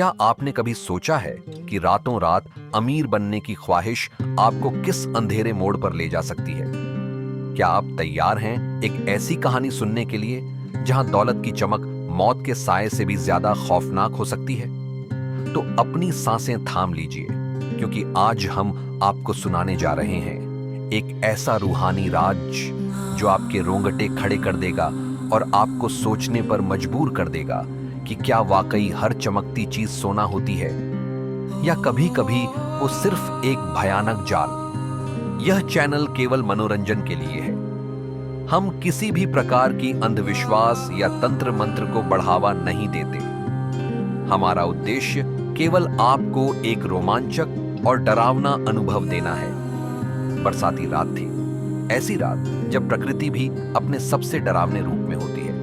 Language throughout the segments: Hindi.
क्या आपने कभी सोचा है कि रातों रात अमीर बनने की ख्वाहिश आपको किस अंधेरे मोड़ पर ले जा सकती है? क्या आप तैयार हैं एक ऐसी कहानी सुनने के लिए जहां दौलत की चमक मौत के साए से भी ज्यादा खौफनाक हो सकती है? तो अपनी सांसें थाम लीजिए, क्योंकि आज हम आपको सुनाने जा रहे हैं एक ऐसा रूहानी राज जो आपके रोंगटे खड़े कर देगा और आपको सोचने पर मजबूर कर देगा कि क्या वाकई हर चमकती चीज सोना होती है, या कभी कभी वो सिर्फ एक भयानक जाल। यह चैनल केवल मनोरंजन के लिए है। हम किसी भी प्रकार की अंधविश्वास या तंत्र मंत्र को बढ़ावा नहीं देते। हमारा उद्देश्य केवल आपको एक रोमांचक और डरावना अनुभव देना है। बरसाती रात थी, ऐसी रात जब प्रकृति भी अपने सबसे डरावने रूप में होती है।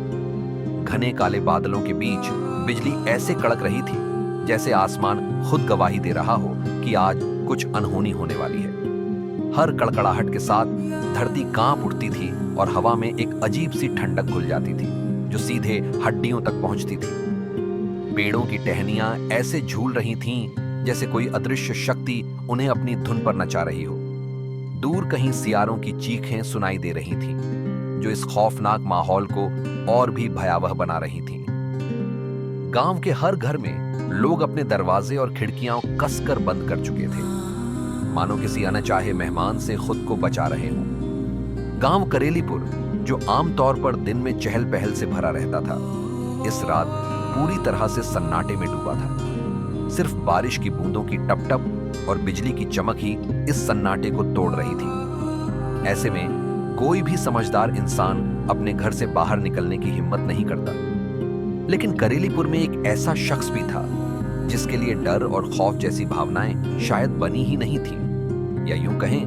घने काले बादलों के बीच बिजली ऐसे कड़क रही थी जैसे आसमान खुद गवाही दे रहा हो कि आज कुछ अनहोनी होने वाली है। हर कड़कड़ाहट के साथ धरती कांप उठती थी और हवा में एक अजीब सी ठंडक घुल जाती थी जो सीधे हड्डियों तक पहुंचती थी। पेड़ों की टहनियां ऐसे झूल रही थीं जैसे कोई अदृश्य शक्ति उन्हें अपनी धुन पर नचा रही हो। दूर कहीं सियारों की चीखें सुनाई दे रही थीं, जो इस खौफनाक माहौल को और भी भयावह बना रही थीं। गांव के हर घर में लोग अपने दरवाजे और खिड़कियां कसकर बंद कर चुके थे, मानो किसी अनचाहे मेहमान से खुद को बचा रहे हों। गांव करेलीपुर, जो आमतौर पर दिन में चहल पहल से भरा रहता था, इस रात पूरी तरह से सन्नाटे में डूबा था। सिर्फ बारिश की बूंदों की टप टप और बिजली की चमक ही इस सन्नाटे को तोड़ रही थी। ऐसे में कोई भी समझदार इंसान अपने घर से बाहर निकलने की हिम्मत नहीं करता। लेकिन करेलीपुर में एक ऐसा शख्स भी था जिसके लिए डर और खौफ जैसी भावनाएं शायद बनी ही नहीं थीं, या यूं कहें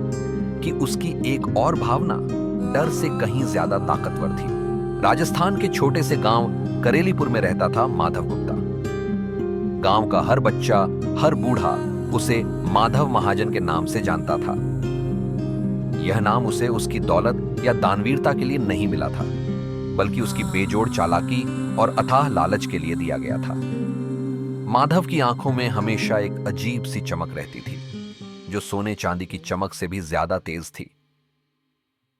कि उसकी एक और भावना डर से कहीं ज्यादा ताकतवर थी। राजस्थान के छोटे से गांव करेलीपुर में रहता था माधव गुप्ता। गांव का हर बच्चा, हर बूढ़ा उसे माधव महाजन के नाम से जानता था। यह नाम उसे उसकी दौलत या दानवीरता के लिए नहीं मिला था, बल्कि उसकी बेजोड़ चालाकी और अथाह लालच के लिए दिया गया था। माधव की आंखों में हमेशा एक अजीब सी चमक रहती थी, जो सोने चांदी की चमक से भी ज्यादा तेज थी।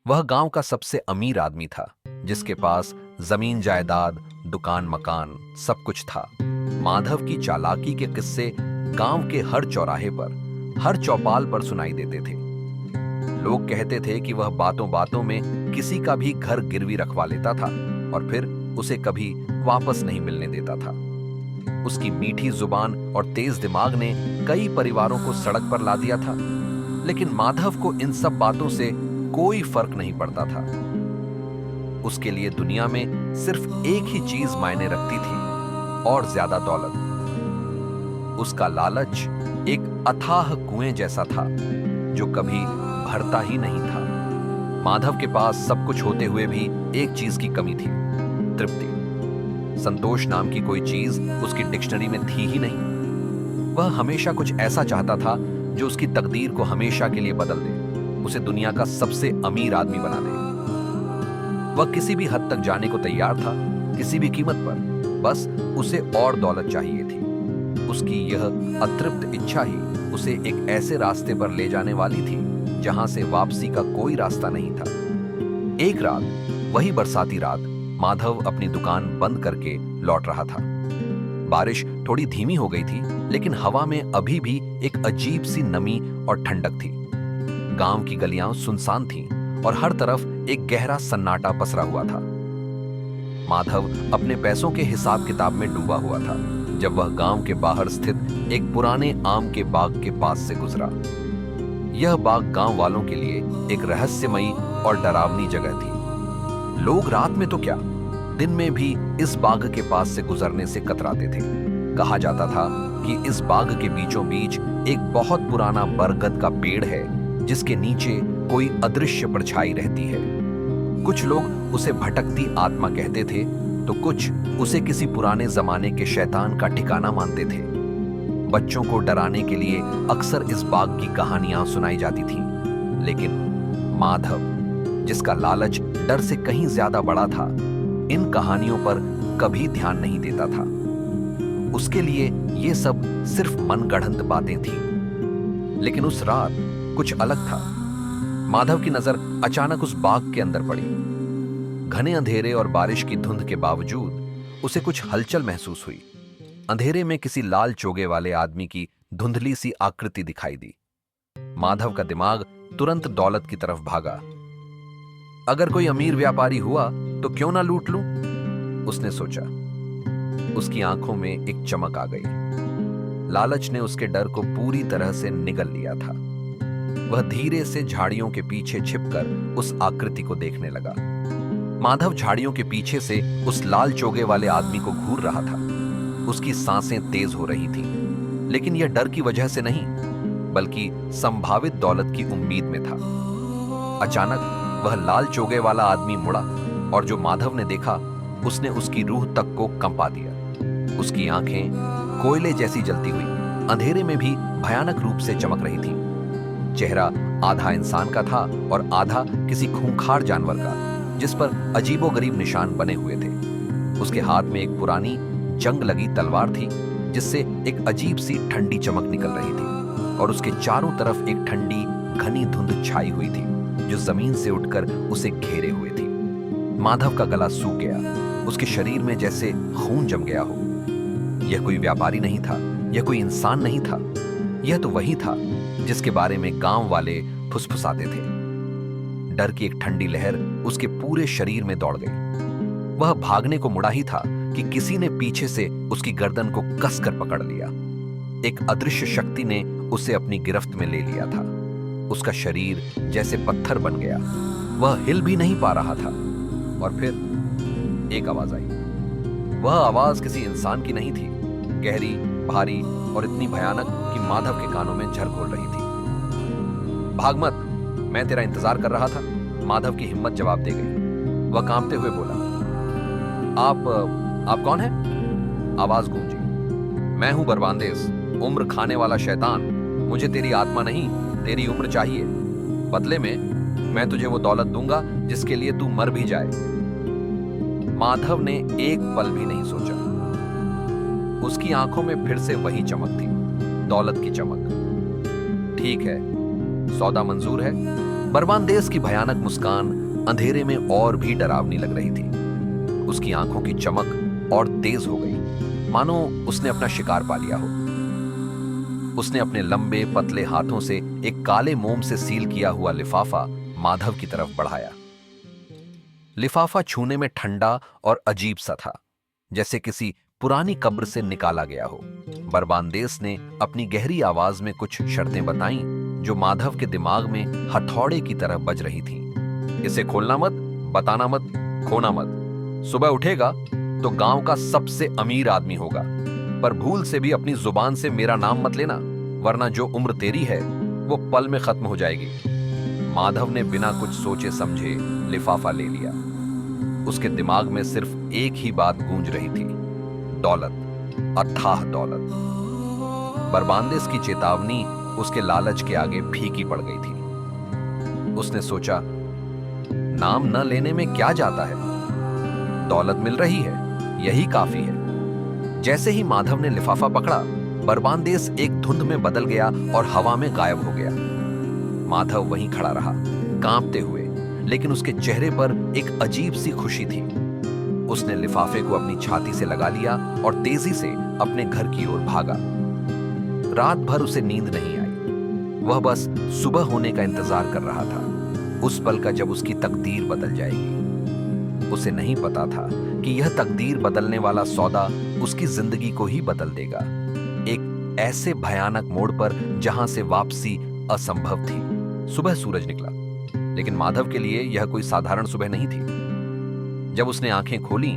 वह गांव का सबसे अमीर आदमी था, जिसके पास जमीन जायदाद, दुकान मकान सब कुछ था। माधव की चालाकी के किस्से गांव के हर चौराहे पर, हर चौपाल पर सुनाई देते थे। लोग कहते थे कि वह बातों बातों में किसी का भी घर गिरवी रखवा लेता था और फिर उसे कभी वापस नहीं मिलने देता था। उसकी मीठी जुबान और तेज दिमाग ने कई परिवारों को सड़क पर ला दिया था, लेकिन माधव को इन सब बातों से कोई फर्क नहीं पड़ता था। उसके लिए दुनिया में सिर्फ एक ही चीज मायने रखती थी, और ज्यादा दौलत। उसका लालच एक अथाह कुएं जैसा था जो कभी भरता ही नहीं था। माधव के पास सब कुछ होते हुए भी एक चीज की कमी थी, तृप्ति। संतोष नाम की कोई चीज उसकी डिक्शनरी में थी ही नहीं। वह हमेशा कुछ ऐसा चाहता था जो उसकी तकदीर को हमेशा के लिए बदल दे, उसे दुनिया का सबसे अमीर आदमी बना दे। वह किसी भी हद तक जाने को तैयार था, किसी भी कीमत पर। बस उसे और दौलत चाहिए थी। उसकी यह अतृप्त इच्छा ही उसे एक ऐसे रास्ते पर ले जाने वाली थी जहां से वापसी का कोई रास्ता नहीं था। एक रात, वही बरसाती रात, माधव अपनी दुकान बंद करके लौट रहा था। बारिश थोड़ी धीमी हो गई थी, लेकिन हवा में अभी भी एक अजीब सी नमी और ठंडक थी। गांव की गलियां सुनसान थीं और हर तरफ एक गहरा सन्नाटा पसरा हुआ था। माधव अपने पैसों के हिसाब किताब में डूबा हुआ था जब वह गांव के बाहर स्थित एक पुराने आम के बाग के पास से गुजरा। यह बाग गांव वालों के लिए एक रहस्यमयी और डरावनी जगह थी। लोग रात में तो क्या, दिन में भी इस बाग के पास से गुजरने से कतराते थे। कहा जाता था कि इस बाग के बीचों बीच एक बहुत पुराना बरगद का पेड़ है जिसके नीचे कोई अदृश्य परछाई रहती है। कुछ लोग उसे भटकती आत्मा कहते थे, तो कुछ उसे किसी पुराने जमाने के शैतान का ठिकाना मानते थे। बच्चों को डराने के लिए अक्सर इस बाग की कहानियां सुनाई जाती थीं, लेकिन माधव, जिसका लालच डर से कहीं ज्यादा बड़ा था, इन कहानियों पर कभी ध्यान नहीं देता था। उसके लिए ये सब सिर्फ मनगढ़ंत बातें थीं। लेकिन उस रात कुछ अलग था। माधव की नजर अचानक उस बाग के अंदर पड़ी। घने अंधेरे और बारिश की धुंध के बावजूद उसे कुछ हलचल महसूस हुई। अंधेरे में किसी लाल चोगे वाले आदमी की धुंधली सी आकृति दिखाई दी। माधव का दिमाग तुरंत दौलत की तरफ भागा। अगर कोई अमीर व्यापारी हुआ तो क्यों ना लूट लूं, उसने सोचा। उसकी आंखों में एक चमक आ गई। लालच ने उसके डर को पूरी तरह से निगल लिया था। वह धीरे से झाड़ियों के पीछे छिपकर उस आकृति को देखने लगा। माधव झाड़ियों के पीछे से उस लाल चोगे वाले आदमी को घूर रहा था। उसकी सांसें तेज हो रही थीं, लेकिन यह डर की वजह से नहीं, बल्कि संभावित दौलत की उम्मीद में था। अचानक वह लाल चोगे वाला आदमी मुड़ा और जो माधव ने देखा उसने उसकी रूह तक को कंपा दिया। उसकी आंखें कोयले जैसी जलती हुई अंधेरे में भी भयानक रूप से चमक रही थीं। चेहरा आधा इंसान का था और आधा किसी खूंखार जानवर का, जिस पर अजीबोगरीब निशान बने हुए थे। उसके हाथ में एक पुरानी जंग लगी तलवार थी, जिससे एक अजीब सी ठंडी चमक निकल रही थी और उसके चारों तरफ एक ठंडी घनी धुंध छाई हुई थी जो जमीन से उठकर उसे घेरे हुए थी। माधव का गला सूख गया। उसके शरीर में जैसे खून जम गया हो। यह कोई व्यापारी नहीं था, यह कोई इंसान नहीं था, यह तो वही था जिसके बारे में गांव वाले फुसफुसाते थे। डर की एक ठंडी लहर उसके पूरे शरीर में दौड़ गई। वह भागने को मुड़ा ही था कि किसी ने पीछे से उसकी गर्दन को कसकर पकड़ लिया। एक अदृश्य शक्ति ने उसे अपनी गिरफ्त में ले लिया था। उसका शरीर जैसे पत्थर बन गया। वह हिल भी नहीं पा रहा था। और फिर एक आवाज आई। वह आवाज किसी इंसान की नहीं थी, गहरी, भारी और इतनी भयानक कि माधव के कानों में झर घोल रही थी। भाग मत, मैं तेरा इंतजार कर रहा था। माधव की हिम्मत जवाब दे गई। वह कांपते हुए बोला, आप कौन हैं? आवाज गूंजी। मैं हूं बरबांदेस, उम्र खाने वाला शैतान। मुझे तेरी आत्मा नहीं, तेरी उम्र चाहिए। बदले में मैं तुझे वो दौलत दूंगा जिसके लिए तू मर भी जाए। माधव ने एक पल भी नहीं सोचा। उसकी आंखों में फिर से वही चमक थी, दौलत की चमक। ठीक है, सौदा मंजूर है। बरबांदेस की भयानक मुस्कान अंधेरे में और भी डरावनी लग रही थी। उसकी आंखों की चमक और तेज हो गई, मानो उसने अपना शिकार पा लिया हो। उसने अपने लंबे पतले हाथों से एक काले मोम से सील किया हुआ लिफाफा माधव की तरफ बढ़ाया। लिफाफा छूने में ठंडा और अजीब सा था, जैसे किसी पुरानी कब्र से निकाला गया हो। बरबांदेस ने अपनी गहरी आवाज में कुछ शर्तें बताईं जो माधव के दिमाग में हथौड़े की तरह बज रही थीं। इसे खोलना मत, बताना मत, खोना मत। सुबह उठेगा तो गांव का सबसे अमीर आदमी होगा, पर भूल से भी अपनी जुबान से मेरा नाम मत लेना, वरना जो उम्र तेरी है वो पल में खत्म हो जाएगी। माधव ने बिना कुछ सोचे समझे लिफाफा ले लिया। उसके दिमाग में सिर्फ एक ही बात गूंज रही थी, दौलत, अथाह दौलत। बरबांदेस की चेतावनी उसके लालच के आगे फीकी पड़ गई थी। उसने सोचा, नाम न लेने में क्या जाता है, दौलत मिल रही है, यही काफी है। जैसे ही माधव ने लिफाफा पकड़ा, बरबांदेस एक धुंध में बदल गया और हवा में गायब हो गया। माधव वहीं खड़ा रहा, कांपते हुए, लेकिन उसके चेहरे पर एक अजीब सी खुशी थी। उसने लिफाफे को अपनी छाती से लगा लिया और तेजी से अपने घर की ओर भागा। रात भर उसे नींद नहीं आई। वह बस सुबह होने का इंतजार कर रहा था, उस पल का जब उसकी तकदीर बदल जाएगी। उसे नहीं पता था कि यह तकदीर बदलने वाला सौदा उसकी जिंदगी को ही बदल देगा, एक ऐसे भयानक मोड़ पर जहां से वापसी असंभव थी। सुबह सूरज निकला, लेकिन माधव के लिए यह कोई साधारण सुबह नहीं थी। जब उसने आंखें खोली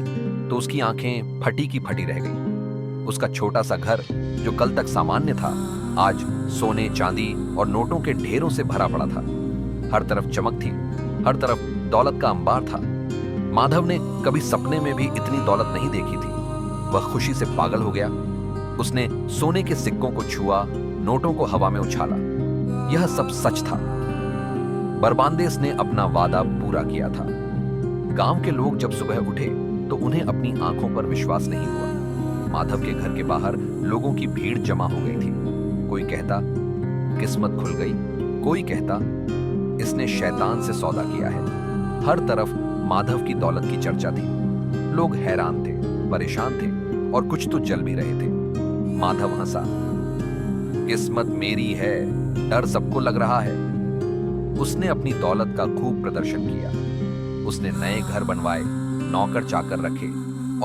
तो उसकी आंखें फटी की फटी रह गई। उसका छोटा सा घर, जो कल तक सामान्य था, आज सोने, चांदी और नोटों के ढेरों से भरा पड़ा था। हर तरफ चमक थी, हर तरफ दौलत का अंबार था। माधव ने कभी सपने में भी इतनी दौलत नहीं देखी थी। वह खुशी से पागल हो गया। उसने सोने के सिक्कों को छुआ, नोटों को हवा में उछाला। यह सब सच था। बरबांदेस ने अपना वादा पूरा किया था। गांव के लोग जब सुबह उठे तो उन्हें अपनी आंखों पर विश्वास नहीं हुआ। माधव के घर के बाहर लोगों की भीड़ जमा हो गई थी। कोई कहता किस्मत खुल गई, कोई कहता इसने शैतान से सौदा किया है। हर तरफ माधव की दौलत की चर्चा थी। लोग हैरान थे, परेशान थे और कुछ तो जल भी रहे थे। माधव हंसा, किस्मत मेरी है, डर सबको लग रहा है। उसने अपनी दौलत का खूब प्रदर्शन किया। उसने नए घर बनवाए, नौकर चाकर रखे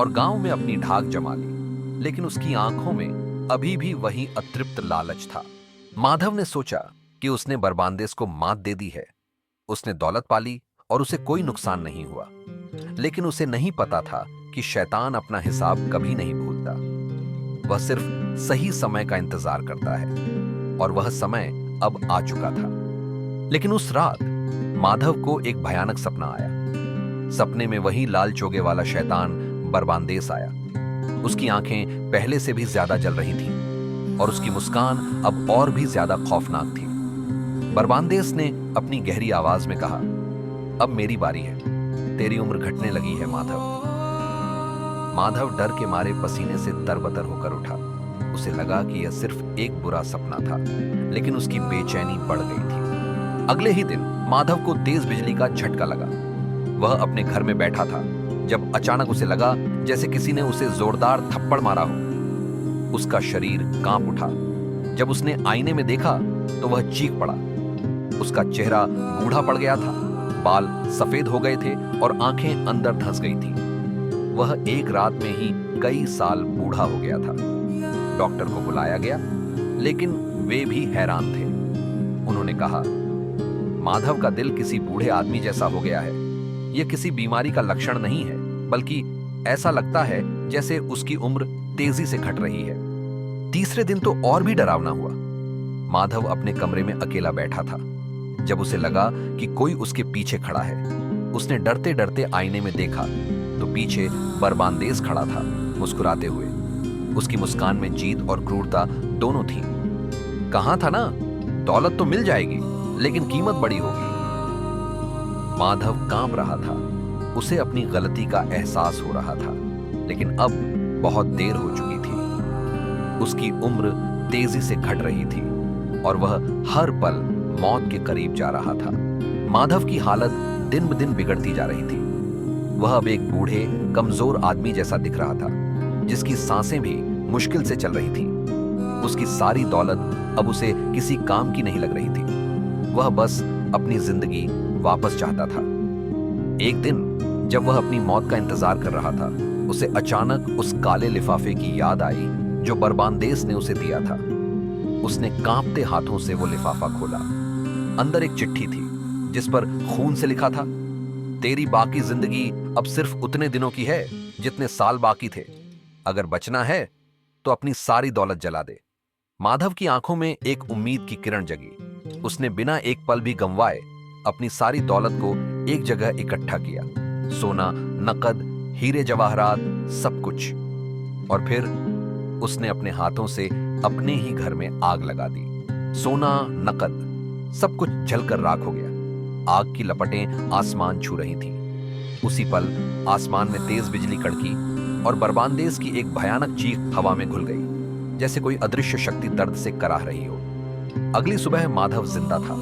और गांव में अपनी ढाक जमा ली। लेकिन उसकी आंखों में अभी भी वही अतृप्त लालच था। माधव ने सोचा कि उसने बरबानदेस को मात दे दी है। उसने दौलत पाली और उसे कोई नुकसान नहीं हुआ। लेकिन उसे नहीं पता था कि शैतान अपना हिसाब कभी नहीं भूलता। वह सिर्फ सही समय का इंतजार करता है और वह समय अब आ चुका था। लेकिन उस रात माधव को एक भयानक सपना आया। सपने में वही लाल चोगे वाला शैतान बरबानदेस आया। उसकी आंखें पहले से भी ज्यादा जल रही थीं और उसकी मुस्कान अब और भी ज्यादा खौफनाक थी। बरबानदेस ने अपनी गहरी आवाज में कहा, अब मेरी बारी है, तेरी उम्र घटने लगी है माधव। माधव डर के मारे पसीने से तरबतर होकर उठा। उसे लगा कि यह सिर्फ एक बुरा सपना था, लेकिन उसकी बेचैनी बढ़ गई थी। अगले ही दिन माधव को तेज बिजली का झटका लगा। वह अपने घर में बैठा था जब अचानक उसे लगा जैसे किसी ने उसे जोरदार थप्पड़ मारा हो। उसका शरीर कांप उठा। जब उसने आईने में देखा तो वह चीख पड़ा। उसका चेहरा बूढ़ा पड़ गया था, बाल सफेद हो गए थे और आंखें अंदर धंस गई थी। वह एक रात में ही कई साल बूढ़ा हो गया था। डॉक्टर को बुलाया गया, लेकिन वे भी हैरान थे। उन्होंने कहा, माधव का दिल किसी बूढ़े आदमी जैसा हो गया है। यह किसी बीमारी का लक्षण नहीं है, बल्कि ऐसा लगता है जैसे उसकी उम्र तेजी से घट रही है। तीसरे दिन तो और भी डरावना हुआ। माधव अपने कमरे में अकेला बैठा था जब उसे लगा कि कोई उसके पीछे खड़ा है। उसने डरते डरते आईने में देखा तो पीछे बरबानदेस खड़ा था, मुस्कुराते हुए। उसकी मुस्कान में जीत और क्रूरता दोनों थी। कहा था ना, दौलत तो मिल जाएगी, लेकिन कीमत बड़ी होगी। माधव कांप रहा था। उसे अपनी गलती का एहसास हो रहा था, लेकिन अब बहुत देर हो चुकी थी। उसकी उम्र तेजी से घट रही थी और वह हर पल मौत के करीब जा रहा था। माधव की हालत दिन ब दिन बिगड़ती जा रही थी। वह अब एक बूढ़े, कमजोर आदमी जैसा दिख रहा था, जिसकी सांसें भी मुश्किल से चल रही थीं। उसकी सारी दौलत अब उसे किसी काम की नहीं लग रही थी। वह बस अपनी जिंदगी वापस चाहता था। एक दिन जब वह अपनी मौत का इंतजार कर रहा था, उसे अचानक उस काले लिफाफे की याद आई जो बरबानदेस ने उसे दिया था। उसने कांपते हाथों से वो लिफाफा खोला। अंदर एक चिट्ठी थी जिस पर खून से लिखा था, तेरी बाकी जिंदगी अब सिर्फ उतने दिनों की है जितने साल बाकी थे। अगर बचना है तो अपनी सारी दौलत जला दे। माधव की आंखों में एक उम्मीद की किरण जगी। उसने बिना एक पल भी गंवाए अपनी सारी दौलत को एक जगह इकट्ठा किया। सोना, नकद, हीरे जवाहरात, सब कुछ। और फिर उसने अपने हाथों से अपने ही घर में आग लगा दी। सोना, नकद, सब कुछ जलकर राख हो गया। आग की लपटें आसमान छू रही थीं। उसी पल आसमान में तेज बिजली कड़की और बरबानदेस की एक भयानक चीख हवा में घुल गई, जैसे कोई अदृश्य शक्ति दर्द से कराह रही हो। अगली सुबह माधव जिंदा था,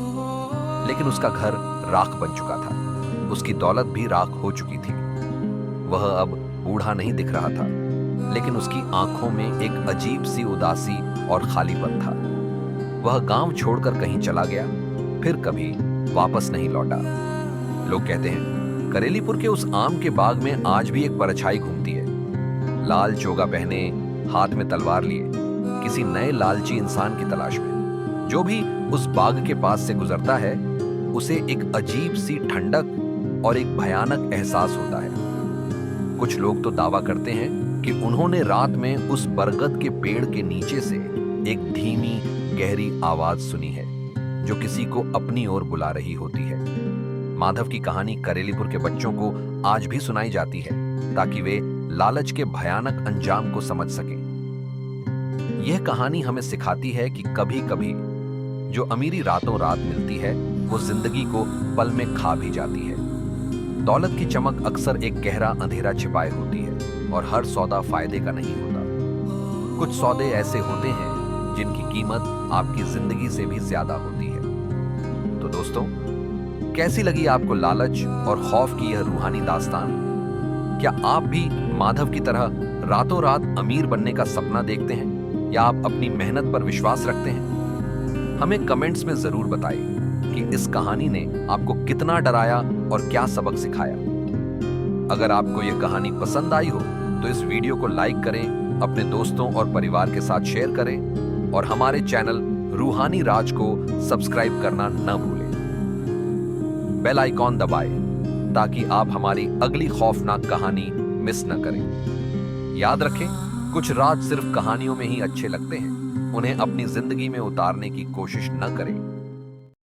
लेकिन उसका घर राख बन चुका था। उसकी दौलत भी राख हो चुकी थी। वह अब बूढ़ा नहीं दिख रहा था, लेकिन उसकी आंखों में एक अजीब सी उदासी और खालीपन था। वह गांव छोड़कर कहीं चला गया, फिर कभी वापस नहीं लौटा। लोग कहते हैं, करेलीपुर के उस आम के बाग में आज भी एक परछाई घूमती है, लाल चोगा पहने, हाथ में तलवार लिए, किसी नए लालची इंसान की तलाश में। जो भी उस बाग के पास से गुजरता है, उसे एक अजीब सी ठंडक और एक भयानक एहसास होता है। कुछ लोग तो दावा करते हैं कि उन्होंने रात में उस बरगद के पेड़ के नीचे से एक धीमी, गहरी आवाज सुनी है जो किसी को अपनी ओर बुला रही होती है। माधव की कहानी करेलीपुर के बच्चों को आज भी सुनाई जाती है, ताकि वे लालच के भयानक अंजाम को समझ सकें। यह कहानी हमें सिखाती है कि कभी-कभी जो अमीरी रातों रात मिलती है, वो जिंदगी को पल में खा भी जाती है। दौलत की चमक अक्सर एक गहरा अंधेरा छिपाए होती है और हर सौदा फायदे का नहीं होता। कुछ सौदे ऐसे होते हैं जिनकी कीमत आपकी जिंदगी से भी ज्यादा होती है। तो दोस्तों, कैसी लगी आपको लालच और खौफ की यह रूहानी दास्तान? क्या आप भी माधव की तरह रातों रात अमीर बनने का सपना देखते हैं, या आप अपनी मेहनत पर विश्वास रखते हैं? हमें कमेंट्स में जरूर बताइए कि इस कहानी ने आपको कितना डराया और क्या सबक सिखाया। अगर आपको यह कहानी पसंद आई हो तो इस वीडियो को लाइक करें, अपने दोस्तों और परिवार के साथ शेयर करें और हमारे चैनल रूहानी राज को सब्सक्राइब करना न भूलें। बेल आइकॉन दबाएं ताकि आप हमारी अगली खौफनाक कहानी मिस न करें। याद रखें, कुछ राज सिर्फ कहानियों में ही अच्छे लगते हैं, उन्हें अपनी जिंदगी में उतारने की कोशिश न करें।